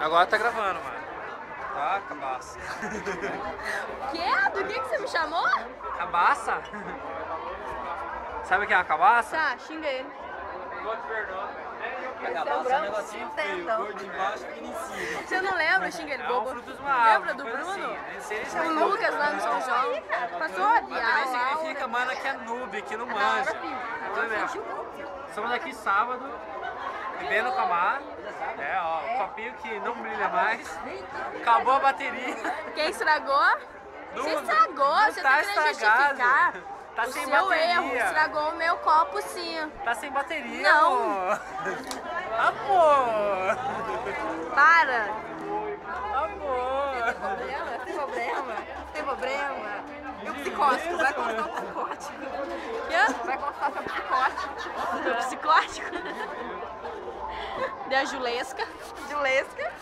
Agora tá gravando, mano. Tá, cabaça. Que? Do que você me chamou? Cabaça? Sabe o que é uma cabaça? Tá, xinga ele. A cabaça é um negocinho feio, cor de baixo e em cima. Você não lembra, xinga ele, É um bobo? fruto de uma árvore. Lembra do coisa Bruno? assim. Nem sei se O Lucas lá no São João. Passou ali, Mas também significa, mano, que é noob, que não manja. Tudo bem. Estamos aqui sábado, bebendo com a Mar. É, ó, o copinho que não brilha mais. Acabou a bateria. Quem estragou? Você estragou, não você tá tá querendo justificar. Tá O sem seu bateria. erro estragou o meu copo, sim. Tá sem bateria, Não. amor. Amor. Para. Amor. Tem problema? E o psicótico? Vai constar o psicótico. Quê? Vai constar seu psicótico. Do psicótico? Da Julesca. Julesca.